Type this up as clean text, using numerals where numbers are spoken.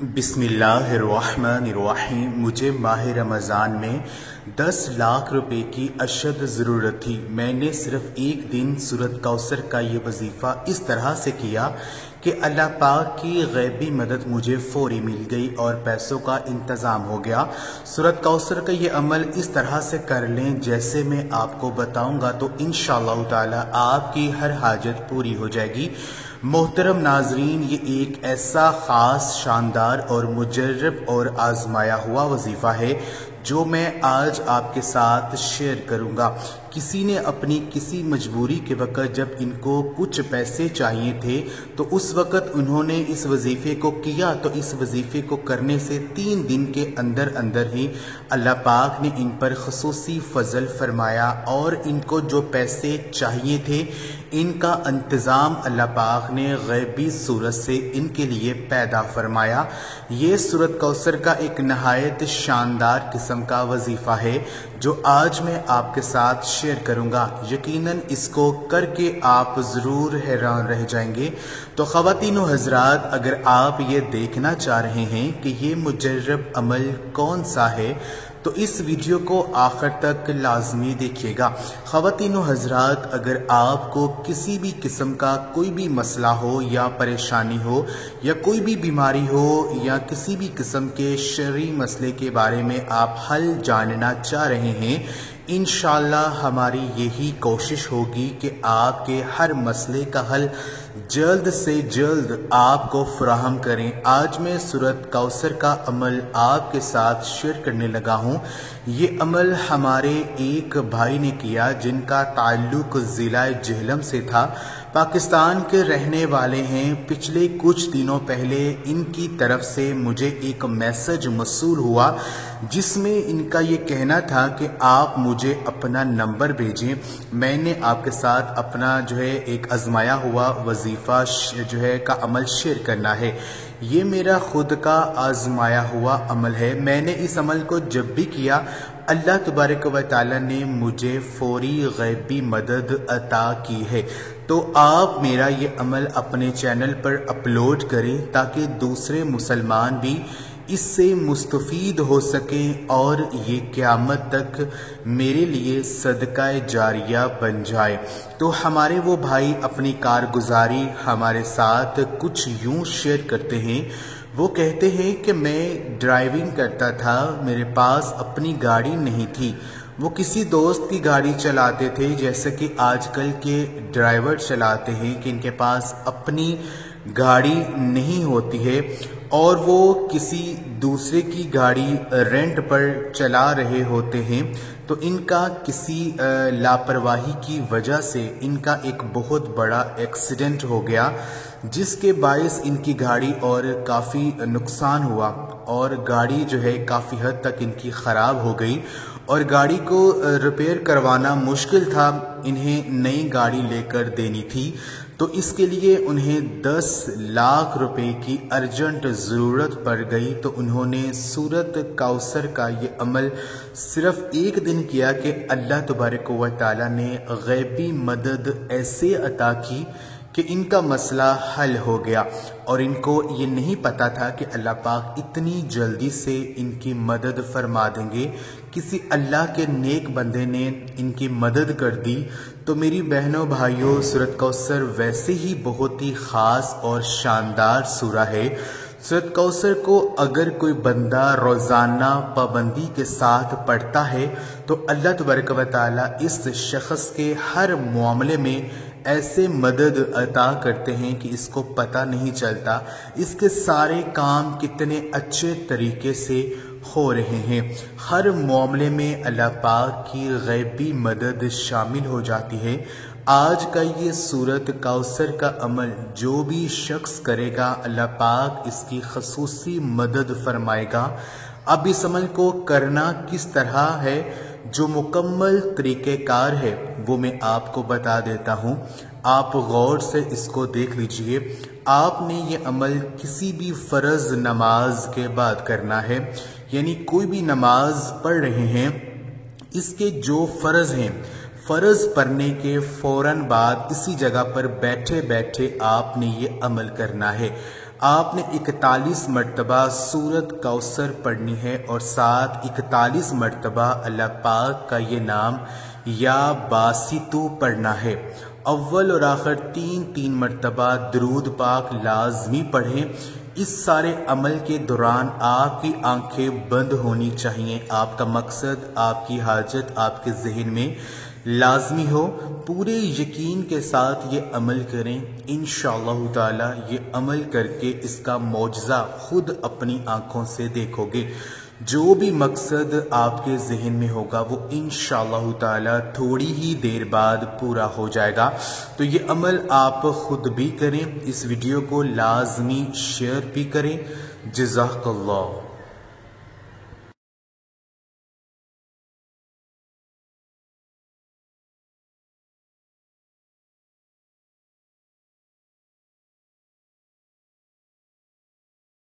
بسم اللہ الرحمن الرحیم۔ مجھے ماہ رمضان میں 10 لاکھ روپے کی اشد ضرورت تھی۔ میں نے صرف ایک دن سورۃ کوثر کا یہ وظیفہ اس طرح سے کیا کہ اللہ پاک کی غیبی مدد مجھے فوری مل گئی اور پیسوں کا انتظام ہو گیا۔ سورۃ کوثر کا یہ عمل اس طرح سے کر لیں جیسے میں آپ کو بتاؤں گا تو انشاءاللہ تعالی آپ کی ہر حاجت پوری ہو جائے گی۔ محترم ناظرین، یہ ایک ایسا خاص، شاندار اور مجرب اور آزمایا ہوا وظیفہ ہے جو میں آج آپ کے ساتھ شیئر کروں گا۔ کسی نے اپنی کسی مجبوری کے وقت جب ان کو کچھ پیسے چاہیے تھے تو اس وقت انہوں نے اس وظیفے کو کیا، تو اس وظیفے کو کرنے سے 3 دن کے اندر ہی اللہ پاک نے ان پر خصوصی فضل فرمایا اور ان کو جو پیسے چاہیے تھے ان کا انتظام اللہ پاک نے غیبی صورت سے ان کے لیے پیدا فرمایا۔ یہ سورۃ کوثر کا ایک نہایت شاندار قسم کا وظیفہ ہے جو آج میں آپ کے ساتھ شیئر کروں گا۔ یقیناً اس کو کر کے آپ ضرور حیران رہ جائیں گے۔ تو خواتین و حضرات، اگر آپ یہ دیکھنا چاہ رہے ہیں کہ یہ مجرب عمل کون سا ہے تو اس ویڈیو کو آخر تک لازمی دیکھیے گا۔ خواتین و حضرات، اگر آپ کو کسی بھی قسم کا کوئی بھی مسئلہ ہو یا پریشانی ہو یا کوئی بھی بیماری ہو یا کسی بھی قسم کے شرعی مسئلے کے بارے میں آپ حل جاننا چاہ رہے ہیں، انشاءاللہ ہماری یہی کوشش ہوگی کہ آپ کے ہر مسئلے کا حل جلد سے جلد آپ کو فراہم کریں۔ آج میں سورۃ کوثر کا عمل آپ کے ساتھ شیئر کرنے لگا ہوں۔ یہ عمل ہمارے ایک بھائی نے کیا جن کا تعلق ضلع جہلم سے تھا، پاکستان کے رہنے والے ہیں۔ پچھلے کچھ دنوں پہلے ان کی طرف سے مجھے ایک میسج موصول ہوا جس میں ان کا یہ کہنا تھا کہ آپ مجھے اپنا نمبر بھیجیں، میں نے آپ کے ساتھ اپنا ایک آزمایا ہوا وظیفہ کا عمل شیئر کرنا ہے۔ یہ میرا خود کا آزمایا ہوا عمل ہے۔ میں نے اس عمل کو جب بھی کیا اللہ تبارک و تعالی نے مجھے فوری غیبی مدد عطا کی ہے۔ تو آپ میرا یہ عمل اپنے چینل پر اپلوڈ کریں تاکہ دوسرے مسلمان بھی اس سے مستفید ہو سکیں اور یہ قیامت تک میرے لیے صدقہ جاریہ بن جائے۔ تو ہمارے وہ بھائی اپنی کارگزاری ہمارے ساتھ کچھ یوں شیئر کرتے ہیں۔ وہ کہتے ہیں کہ میں ڈرائیونگ کرتا تھا، میرے پاس اپنی گاڑی نہیں تھی، وہ کسی دوست کی گاڑی چلاتے تھے جیسے کہ آج کل کے ڈرائیور چلاتے ہیں کہ ان کے پاس اپنی گاڑی نہیں ہوتی ہے اور وہ کسی دوسرے کی گاڑی رینٹ پر چلا رہے ہوتے ہیں۔ تو ان کا کسی لاپرواہی کی وجہ سے ان کا ایک بہت بڑا ایکسیڈنٹ ہو گیا جس کے باعث ان کی گاڑی اور کافی نقصان ہوا اور گاڑی کافی حد تک ان کی خراب ہو گئی اور گاڑی کو ریپیئر کروانا مشکل تھا، انہیں نئی گاڑی لے کر دینی تھی۔ تو اس کے لیے انہیں 10 لاکھ روپے کی ارجنٹ ضرورت پڑ گئی۔ تو انہوں نے سورۃ کوثر کا یہ عمل صرف ایک دن کیا کہ اللہ تبارک و تعالی نے غیبی مدد ایسے عطا کی کہ ان کا مسئلہ حل ہو گیا اور ان کو یہ نہیں پتا تھا کہ اللہ پاک اتنی جلدی سے ان کی مدد فرما دیں گے۔ کسی اللہ کے نیک بندے نے ان کی مدد کر دی۔ تو میری بہنوں بھائیوں، سورۃ کوثر ویسے ہی بہت ہی خاص اور شاندار سورہ ہے۔ سورۃ کوثر کو اگر کوئی بندہ روزانہ پابندی کے ساتھ پڑھتا ہے تو اللہ تبارک و تعالی اس شخص کے ہر معاملے میں ایسے مدد عطا کرتے ہیں کہ اس کو پتہ نہیں چلتا اس کے سارے کام کتنے اچھے طریقے سے ہو رہے ہیں۔ ہر معاملے میں اللہ پاک کی غیبی مدد شامل ہو جاتی ہے۔ آج کا یہ سورۃ کوثر کا عمل جو بھی شخص کرے گا اللہ پاک اس کی خصوصی مدد فرمائے گا۔ اب اس عمل کو کرنا کس طرح ہے، جو مکمل طریقہ کار ہے وہ میں آپ کو بتا دیتا ہوں، آپ غور سے اس کو دیکھ لیجئے۔ آپ نے یہ عمل کسی بھی فرض نماز کے بعد کرنا ہے، یعنی کوئی بھی نماز پڑھ رہے ہیں، اس کے جو فرض ہیں، فرض پڑھنے کے فوراً بعد اسی جگہ پر بیٹھے بیٹھے آپ نے یہ عمل کرنا ہے۔ آپ نے 41 مرتبہ سورت کوثر پڑھنی ہے اور ساتھ 41 مرتبہ اللہ پاک کا یہ نام یا باسطو پڑھنا ہے۔ اول اور آخر 3 مرتبہ درود پاک لازمی پڑھیں۔ اس سارے عمل کے دوران آپ کی آنکھیں بند ہونی چاہیے۔ آپ کا مقصد، آپ کی حاجت آپ کے ذہن میں لازمی ہو۔ پورے یقین کے ساتھ یہ عمل کریں، انشاءاللہ تعالی یہ عمل کر کے اس کا معجزہ خود اپنی آنکھوں سے دیکھو گے۔ جو بھی مقصد آپ کے ذہن میں ہوگا وہ انشاءاللہ تعالی تھوڑی ہی دیر بعد پورا ہو جائے گا۔ تو یہ عمل آپ خود بھی کریں، اس ویڈیو کو لازمی شیئر بھی کریں۔ جزاک اللہ۔